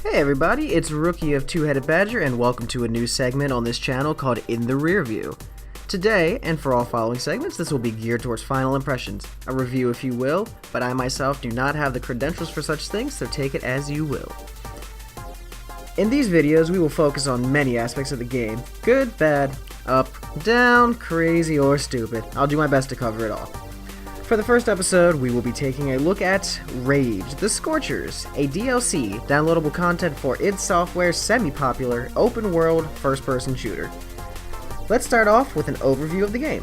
Hey everybody, it's Rookie of Two-Headed Badger and welcome to a new segment on this channel called In the Rear View. Today, and for all following segments, this will be geared towards final impressions, a review if you will, but I myself do not have the credentials for such things, so take it as you will. In these videos, we will focus on many aspects of the game, good, bad, up, down, crazy, or stupid. I'll do my best to cover it all. For the first episode, we will be taking a look at Rage, the Scorchers, a DLC, downloadable content for id Software's semi-popular, open-world, first-person shooter. Let's start off with an overview of the game.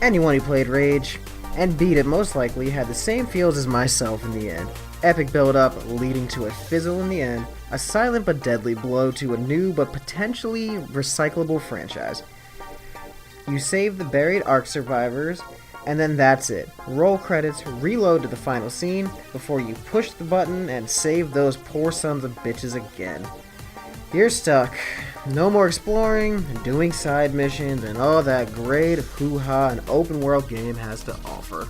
Anyone who played Rage, and beat it most likely, had the same feels as myself in the end. Epic build-up, leading to a fizzle in the end, a silent but deadly blow to a new but potentially recyclable franchise. You save the buried Ark survivors, and then that's it. Roll credits, reload to the final scene, before you push the button and save those poor sons of bitches again. You're stuck. No more exploring, doing side missions, and all that great hoo-ha an open world game has to offer.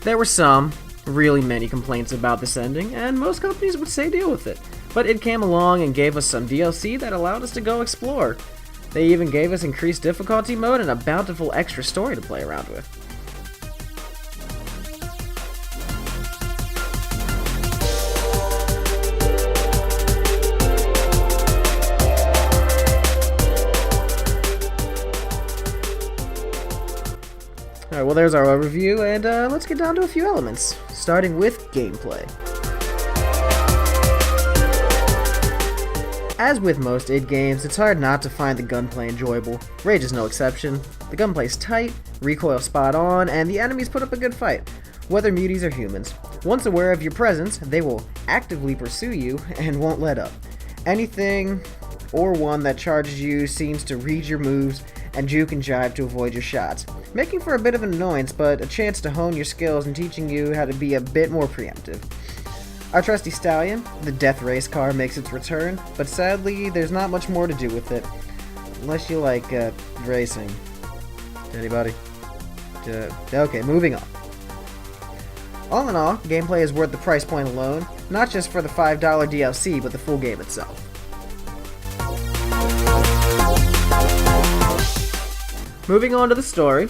There were some, really many complaints about this ending, and most companies would say deal with it. But it came along and gave us some DLC that allowed us to go explore. They even gave us increased difficulty mode and a bountiful extra story to play around with. Alright, well there's our overview, and let's get down to a few elements, starting with gameplay. As with most id games, it's hard not to find the gunplay enjoyable. Rage is no exception. The gunplay's tight, recoil spot on, and the enemies put up a good fight, whether muties or humans. Once aware of your presence, they will actively pursue you and won't let up. Anything or one that charges you seems to read your moves and juke and jive to avoid your shots, making for a bit of an annoyance, but a chance to hone your skills and teaching you how to be a bit more preemptive. Our trusty stallion, the death race car, makes its return, but sadly there's not much more to do with it. Unless you like, racing. Anybody? Okay, moving on. All in all, gameplay is worth the price point alone, not just for the $5 DLC, but the full game itself. Moving on to the story.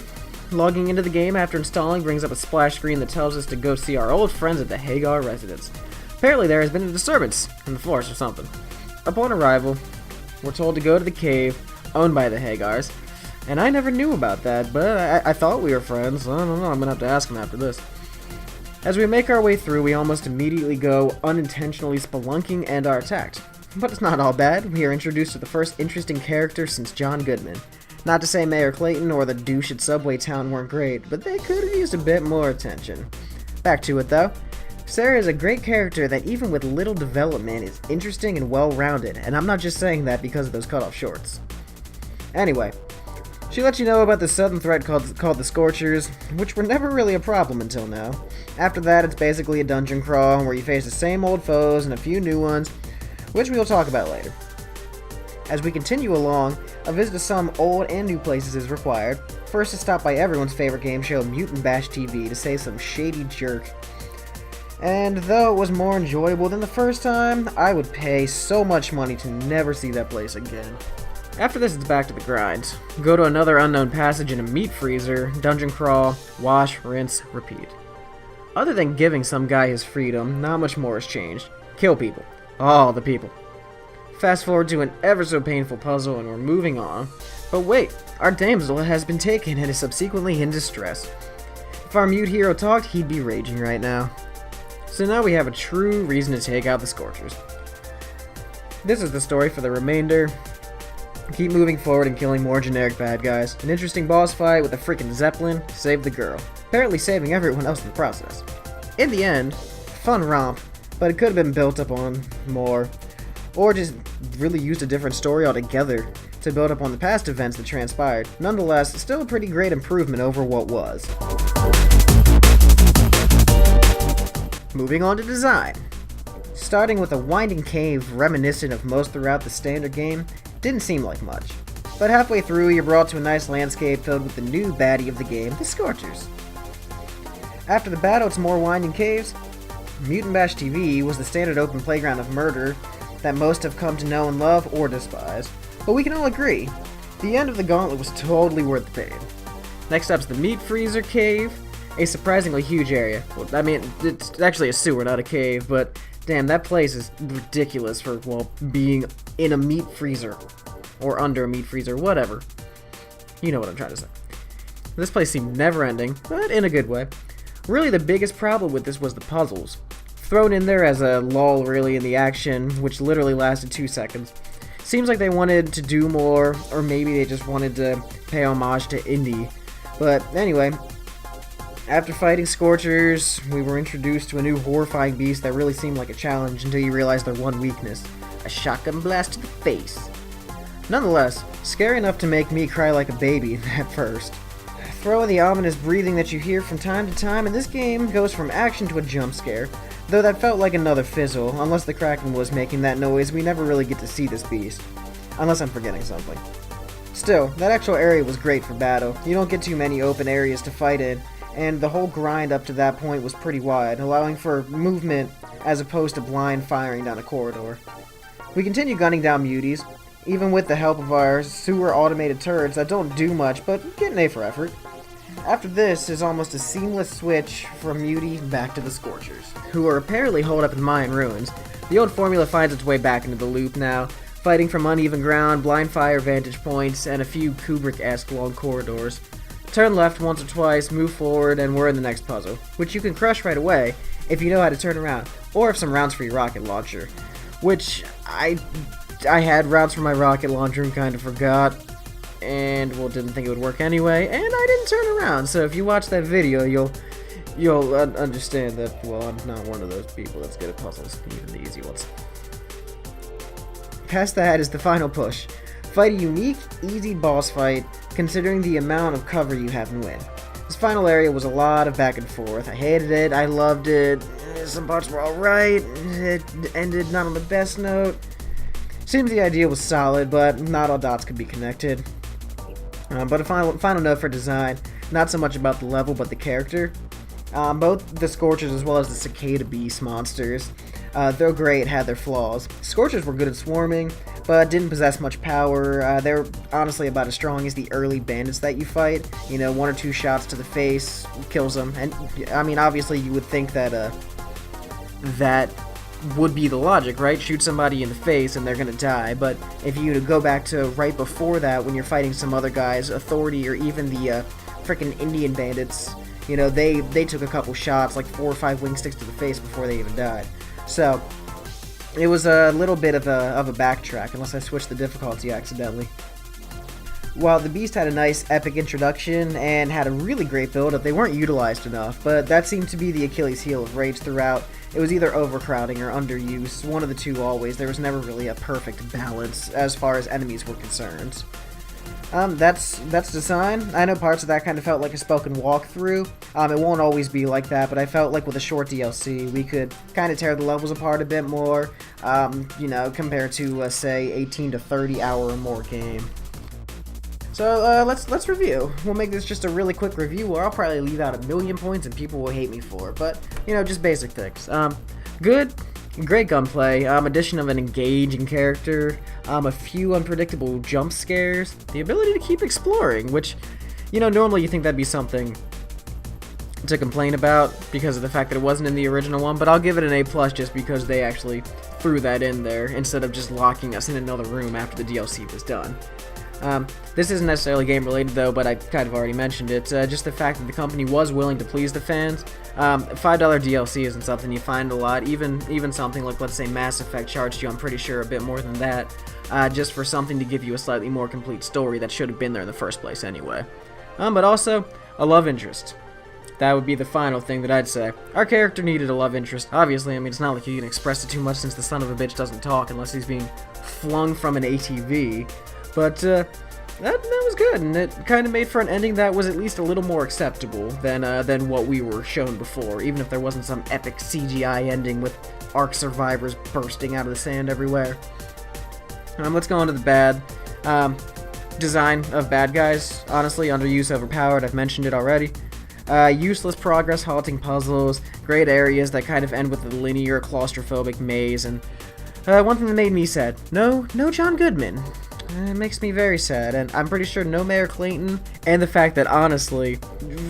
Logging into the game after installing brings up a splash screen that tells us to go see our old friends at the Hagar residence. Apparently there has been a disturbance in the forest or something. Upon arrival, we're told to go to the cave owned by the Hagars, and I never knew about that, but I thought we were friends. I don't know, I'm gonna have to ask him after this. As we make our way through, we almost immediately go unintentionally spelunking and are attacked. But it's not all bad. We are introduced to the first interesting character since John Goodman. Not to say Mayor Clayton or the douche at Subway Town weren't great, but they could have used a bit more attention. Back to it though. Sarah is a great character that even with little development is interesting and well-rounded, and I'm not just saying that because of those cut-off shorts. Anyway, she lets you know about the southern threat called the Scorchers, which were never really a problem until now. After that, it's basically a dungeon crawl where you face the same old foes and a few new ones, which we'll talk about later. As we continue along, a visit to some old and new places is required. First to stop by everyone's favorite game show, Mutant Bash TV, to save some shady jerk. And though it was more enjoyable than the first time, I would pay so much money to never see that place again. After this, it's back to the grind. Go to another unknown passage in a meat freezer, dungeon crawl, wash, rinse, repeat. Other than giving some guy his freedom, not much more has changed. Kill people. All the people. Fast forward to an ever so painful puzzle and we're moving on. But wait, our damsel has been taken and is subsequently in distress. If our mute hero talked, he'd be raging right now. So now we have a true reason to take out the Scorchers. This is the story for the remainder. Keep moving forward and killing more generic bad guys. An interesting boss fight with a freaking Zeppelin saved the girl, apparently saving everyone else in the process. In the end, fun romp, but it could have been built up on more, or just really used a different story altogether to build up on the past events that transpired. Nonetheless, still a pretty great improvement over what was. Moving on to design. Starting with a winding cave reminiscent of most throughout the standard game, didn't seem like much. But halfway through, you're brought to a nice landscape filled with the new baddie of the game, the Scorchers. After the battle, it's more winding caves, Mutant Bash TV was the standard open playground of murder that most have come to know and love or despise. But we can all agree, the end of the gauntlet was totally worth the pain. Next up's the Meat Freezer Cave, a surprisingly huge area. Well, I mean, it's actually a sewer, not a cave, but damn, that place is ridiculous for, well, being in a meat freezer. Or under a meat freezer, whatever. You know what I'm trying to say. This place seemed never-ending, but in a good way. Really, the biggest problem with this was the puzzles. Thrown in there as a lull, really, in the action, which literally lasted 2 seconds. Seems like they wanted to do more, or maybe they just wanted to pay homage to indie. But anyway, after fighting Scorchers, we were introduced to a new horrifying beast that really seemed like a challenge until you realized their one weakness. A shotgun blast to the face. Nonetheless, scary enough to make me cry like a baby at first. Throw in the ominous breathing that you hear from time to time, and this game goes from action to a jump scare. Though that felt like another fizzle. Unless the Kraken was making that noise, we never really get to see this beast. Unless I'm forgetting something. Still, that actual area was great for battle. You don't get too many open areas to fight in, and the whole grind up to that point was pretty wide, allowing for movement as opposed to blind firing down a corridor. We continue gunning down muties, even with the help of our sewer automated turrets that don't do much, but get an A for effort. After this is almost a seamless switch from Muty back to the Scorchers, who are apparently holed up in Mayan ruins. The old formula finds its way back into the loop now, fighting from uneven ground, blind fire vantage points, and a few Kubrick-esque long corridors. Turn left once or twice, move forward, and we're in the next puzzle, which you can crush right away if you know how to turn around, or have some rounds for your rocket launcher, which I had rounds for my rocket launcher and kind of forgot, and, well, didn't think it would work anyway, and I didn't turn around, so if you watch that video, you'll understand that, well, I'm not one of those people that's good at puzzles, even the easy ones. Past that is the final push. Fight a unique, easy boss fight, considering the amount of cover you have and win. This final area was a lot of back and forth. I hated it, I loved it, some parts were alright, it ended not on the best note. Seems the idea was solid, but not all dots could be connected. But a final note for design, not so much about the level, but the character. Both the Scorchers as well as the Cicada Beast monsters, though great, had their flaws. Scorchers were good at swarming, but didn't possess much power. They were honestly about as strong as the early bandits that you fight. You know, 1 or 2 shots to the face kills them. And, I mean, obviously you would think that, that would be the logic, right? Shoot somebody in the face and they're gonna die, but if you go back to right before that when you're fighting some other guys, Authority or even the frickin' Indian bandits, you know, they took a couple shots, like 4 or 5 wing sticks to the face before they even died. So, it was a little bit of a backtrack, unless I switched the difficulty accidentally. While the Beast had a nice epic introduction and had a really great build-up, they weren't utilized enough, but that seemed to be the Achilles heel of Rage throughout. It was either overcrowding or underuse, one of the two always. There was never really a perfect balance as far as enemies were concerned. That's design. I know parts of that kind of felt like a spoken walkthrough. It won't always be like that, but I felt like with a short DLC, we could kind of tear the levels apart a bit more, you know, compared to, say, 18 to 30 hour or more game. So, let's review. We'll make this just a really quick review where I'll probably leave out a million points and people will hate me for it, but, you know, just basic things. Good, great gunplay, addition of an engaging character, a few unpredictable jump scares, the ability to keep exploring, which, you know, normally you think that'd be something to complain about because of the fact that it wasn't in the original one, but I'll give it an A+ just because they actually threw that in there instead of just locking us in another room after the DLC was done. This isn't necessarily game related though, but I kind of already mentioned it. Just the fact that the company was willing to please the fans. $5 DLC isn't something you find a lot. Even something like, let's say, Mass Effect charged you, I'm pretty sure, a bit more than that, just for something to give you a slightly more complete story that should have been there in the first place anyway. But also, a love interest. That would be the final thing that I'd say. Our character needed a love interest. Obviously, I mean, it's not like you can express it too much since the son of a bitch doesn't talk unless he's being flung from an ATV. But, that was good, and it kind of made for an ending that was at least a little more acceptable than what we were shown before, even if there wasn't some epic CGI ending with Ark survivors bursting out of the sand everywhere. Let's go on to the bad. Design of bad guys, honestly, underused, overpowered, I've mentioned it already. Useless progress halting puzzles, great areas that kind of end with a linear claustrophobic maze, and one thing that made me sad, no John Goodman. It makes me very sad, and I'm pretty sure no Mayor Clayton, and the fact that, honestly,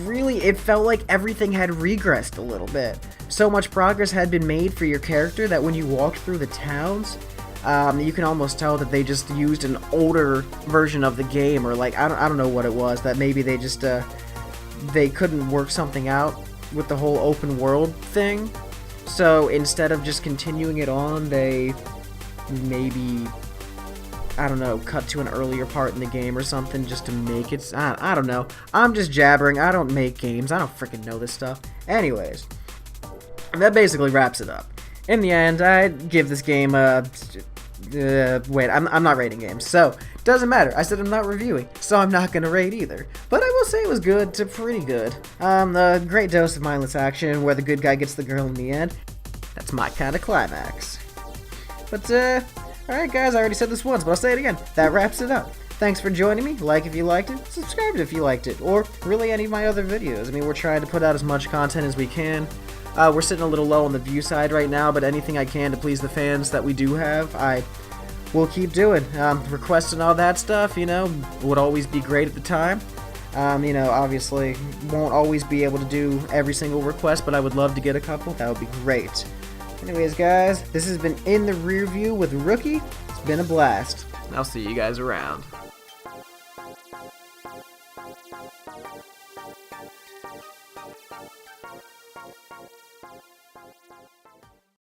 really, it felt like everything had regressed a little bit. So much progress had been made for your character that when you walked through the towns, you can almost tell that they just used an older version of the game, or like, I don't know what it was, that maybe they just, they couldn't work something out with the whole open world thing. So instead of just continuing it on, they maybe, I don't know, cut to an earlier part in the game or something just to make it, I don't know. I'm just jabbering, I don't make games, I don't freaking know this stuff. Anyways, that basically wraps it up. In the end, I'd give this game a, wait, I'm not rating games, so, doesn't matter. I said I'm not reviewing, so I'm not gonna rate either. But I will say it was good to pretty good. A great dose of mindless action where the good guy gets the girl in the end. That's my kind of climax. But, alright guys, I already said this once, but I'll say it again. That wraps it up. Thanks for joining me. Like if you liked it, subscribe if you liked it, or really any of my other videos. I mean, we're trying to put out as much content as we can. We're sitting a little low on the view side right now, but anything I can to please the fans that we do have, I will keep doing. Requests and all that stuff, you know, would always be great at the time. You know, obviously, won't always be able to do every single request, but I would love to get a couple. That would be great. Anyways, guys, this has been In the Rear View with Rookie. It's been a blast. I'll see you guys around.